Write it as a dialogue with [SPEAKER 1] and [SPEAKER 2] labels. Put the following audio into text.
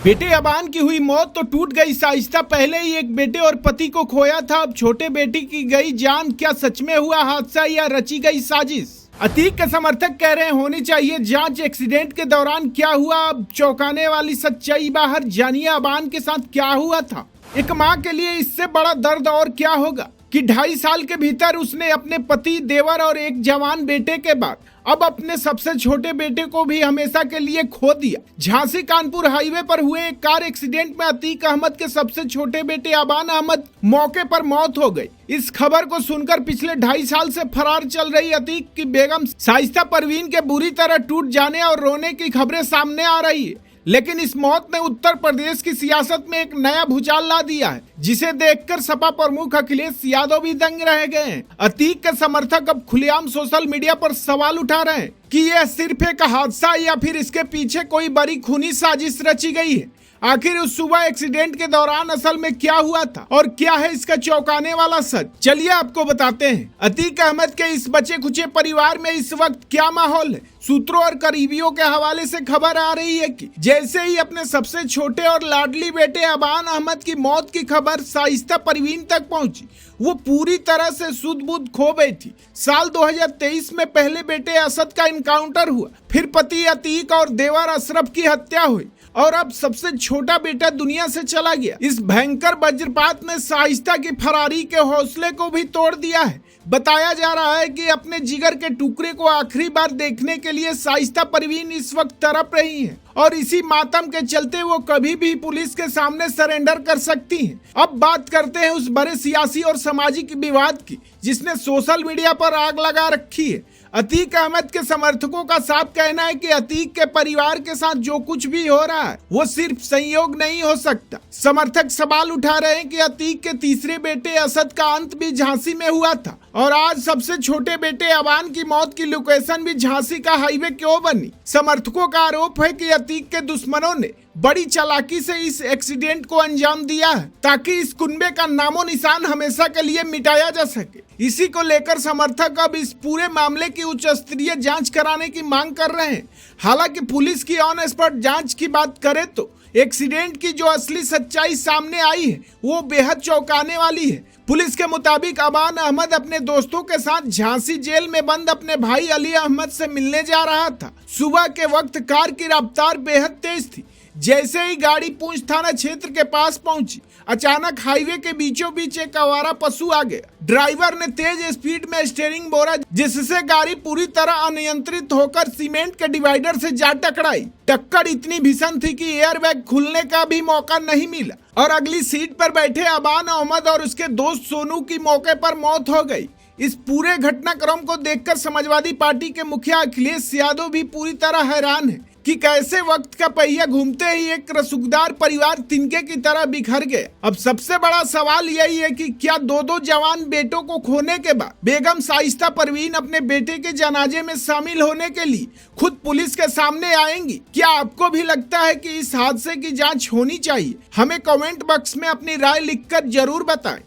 [SPEAKER 1] बेटे अबान की हुई मौत तो टूट गई साइस्ता, पहले ही एक बेटे और पति को खोया था, अब छोटे बेटी की गई जान। क्या सच में हुआ हादसा या रची गई साजिश? अतीक के समर्थक कह रहे हैं होनी चाहिए जांच, एक्सीडेंट के दौरान क्या हुआ, अब चौंकाने वाली सच्चाई बाहर। जानिए अबान के साथ क्या हुआ था। एक माँ के लिए इससे बड़ा दर्द और क्या होगा कि 2.5 साल के भीतर उसने अपने पति, देवर और एक जवान बेटे के बाद अब अपने सबसे छोटे बेटे को भी हमेशा के लिए खो दिया। झांसी कानपुर हाईवे पर हुए एक कार एक्सीडेंट में अतीक अहमद के सबसे छोटे बेटे अबान अहमद मौके पर मौत हो गई। इस खबर को सुनकर पिछले 2.5 साल से फरार चल रही अतीक की बेगम शाइस्ता परवीन के बुरी तरह टूट जाने और रोने की खबरें सामने आ रही है। लेकिन इस मौत ने उत्तर प्रदेश की सियासत में एक नया भूचाल ला दिया है, जिसे देखकर सपा प्रमुख अखिलेश यादव भी दंग रह गए हैं। अतीक के समर्थक अब खुलेआम सोशल मीडिया पर सवाल उठा रहे हैं कि यह सिर्फ एक हादसा या फिर इसके पीछे कोई बड़ी खूनी साजिश रची गई है। आखिर उस सुबह एक्सीडेंट के दौरान असल में क्या हुआ था और क्या है इसका चौंकाने वाला सच, चलिए आपको बताते हैं। अतीक अहमद के इस बचे खुचे परिवार में इस वक्त क्या माहौल है? सूत्रों और करीबियों के हवाले से खबर आ रही है कि जैसे ही अपने सबसे छोटे और लाडली बेटे अबान अहमद की मौत की खबर शाइस्ता परवीन तक पहुंची, वो पूरी तरह से सुध-बुध खो गई थी। साल 2023 में पहले बेटे असद का इनकाउंटर हुआ, फिर पति अतीक और देवर अशरफ की हत्या हुई और अब सबसे छोटा बेटा दुनिया से चला गया। इस भयंकर वज्रपात ने शाइस्ता की फरारी के हौसले को भी तोड़ दिया है। बताया जा रहा है कि अपने जिगर के टुकड़े को आखिरी बार देखने के लिए शाइस्ता परवीन इस वक्त तड़प रही हैं और इसी मातम के चलते वो कभी भी पुलिस के सामने सरेंडर कर सकती हैं। अब बात करते हैं उस बड़े सियासी और सामाजिक विवाद की जिसने सोशल मीडिया पर आग लगा रखी है। अतीक अहमद के समर्थकों का साफ कहना है कि अतीक के परिवार के साथ जो कुछ भी हो रहा है वो सिर्फ संयोग नहीं हो सकता। समर्थक सवाल उठा रहे हैं कि अतीक के तीसरे बेटे असद का अंत भी झांसी में हुआ था और आज सबसे छोटे बेटे अबान की मौत की लोकेशन भी झांसी का हाईवे क्यों बनी? समर्थकों का आरोप है कि अतीक के दुश्मनों ने बड़ी चालाकी से इस एक्सीडेंट को अंजाम दिया है ताकि इस कुनबे का नामो निशान हमेशा के लिए मिटाया जा सके। इसी को लेकर समर्थक अब इस पूरे मामले की उच्च स्तरीय जांच कराने की मांग कर रहे हैं। हालांकि पुलिस की ऑन स्पॉट जांच की बात करें तो एक्सीडेंट की जो असली सच्चाई सामने आई है वो बेहद चौंकाने वाली है। पुलिस के मुताबिक अबान अहमद अपने दोस्तों के साथ झांसी जेल में बंद अपने भाई अली अहमद से मिलने जा रहा था। सुबह के वक्त कार की रफ्तार बेहद तेज थी। जैसे ही गाड़ी पूंछ थाना क्षेत्र के पास पहुंची, अचानक हाईवे के बीचों बीच एक आवारा पशु आ गया। ड्राइवर ने तेज स्पीड में स्टीयरिंग मोड़ा जिससे गाड़ी पूरी तरह अनियंत्रित होकर सीमेंट के डिवाइडर से जा टकराई। टक्कर इतनी भीषण थी कि एयरबैग खुलने का भी मौका नहीं मिला और अगली सीट पर बैठे अबान अहमद और उसके दोस्त सोनू की मौके पर मौत हो गई। इस पूरे घटनाक्रम को देखकर समाजवादी पार्टी के मुखिया अखिलेश यादव भी पूरी तरह हैरान है कि कैसे वक्त का पहिया घूमते ही एक रसूखदार परिवार तिनके की तरह बिखर गए। अब सबसे बड़ा सवाल यही है कि क्या दो जवान बेटों को खोने के बाद बेगम शाइस्ता परवीन अपने बेटे के जनाजे में शामिल होने के लिए खुद पुलिस के सामने आएंगी? क्या आपको भी लगता है कि इस हादसे की जांच होनी चाहिए? हमें कमेंट बॉक्स में अपनी राय लिखकर जरूर बताएं।